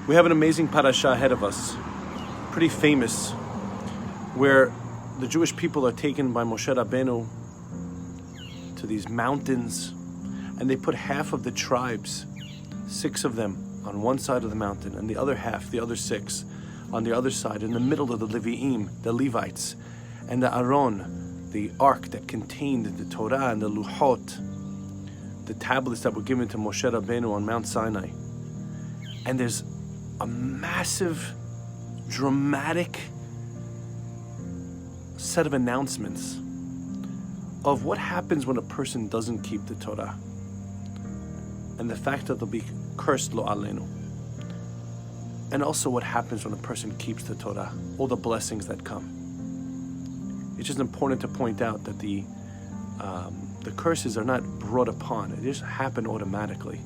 We have an amazing parasha ahead of us, pretty famous, where the Jewish people are taken by Moshe Rabbeinu to these mountains, and they put half of the tribes, 6 of them, on one side of the mountain, and the other half, the other 6, on the other side, in the middle of the Levi'im, the Levites, and the Aron, the ark that contained the Torah and the Luchot, the tablets that were given to Moshe Rabbeinu on Mount Sinai. And there's a massive, dramatic set of announcements of what happens when a person doesn't keep the Torah, and the fact that they'll be cursed lo alenu, and also what happens when a person keeps the Torah, all the blessings that come. It's just important to point out that the curses are not brought upon. It just happen automatically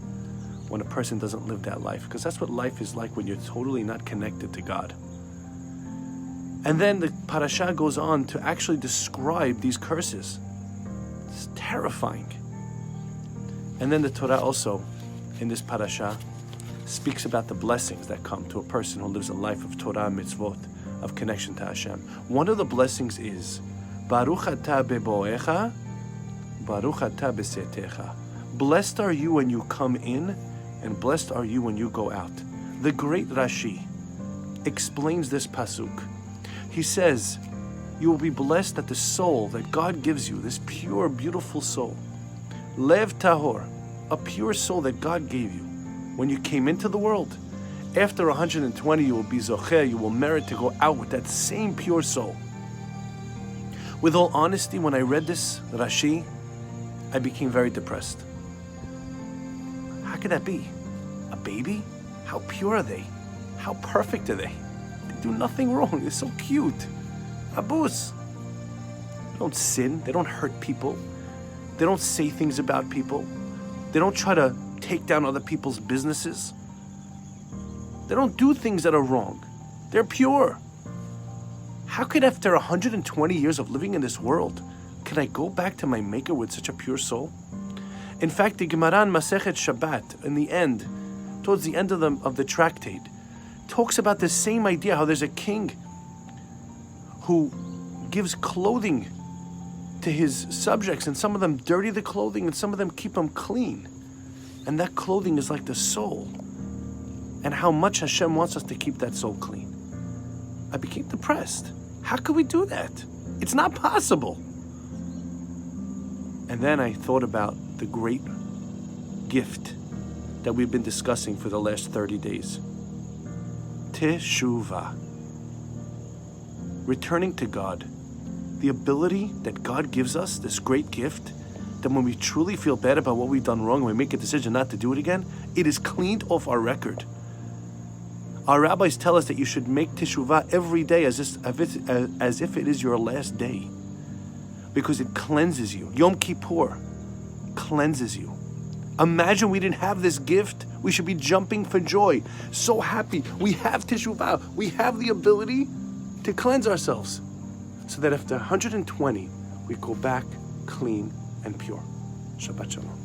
when a person doesn't live that life, because that's what life is like when you're totally not connected to God. And then the parasha goes on to actually describe these curses. It's terrifying. And then the Torah also, in this parasha, speaks about the blessings that come to a person who lives a life of Torah mitzvot, of connection to Hashem. One of the blessings is Baruch atah beboecha, Baruch atah besetecha. Blessed are you when you come in, and blessed are you when you go out. The great Rashi explains this pasuk. He says, you will be blessed that the soul that God gives you, this pure, beautiful soul, Lev Tahor, a pure soul that God gave you when you came into the world. After 120, you will be zocher, you will merit to go out with that same pure soul. With all honesty, when I read this Rashi, I became very depressed. How could that be? A baby? How pure are they? How perfect are they? They do nothing wrong. They're so cute. Abus. They don't sin. They don't hurt people. They don't say things about people. They don't try to take down other people's businesses. They don't do things that are wrong. They're pure. How could, after 120 years of living in this world, can I go back to my Maker with such a pure soul? In fact, the Gemara in Masechet Shabbat, in the end, towards the end of the tractate, talks about the same idea, how there's a king who gives clothing to his subjects, and some of them dirty the clothing and some of them keep them clean. And that clothing is like the soul. And how much Hashem wants us to keep that soul clean. I became depressed. How could we do that? It's not possible. And then I thought about the great gift that we've been discussing for the last 30 days. Teshuva. Returning to God. The ability that God gives us, this great gift, that when we truly feel bad about what we've done wrong and we make a decision not to do it again, it is cleaned off our record. Our rabbis tell us that you should make teshuvah every day as if it is your last day, because it cleanses you. Yom Kippur cleanses you. Imagine we didn't have this gift. We should be jumping for joy, so happy. We have teshuvah. We have the ability to cleanse ourselves, so that after 120, we go back clean and pure. Shabbat Shalom.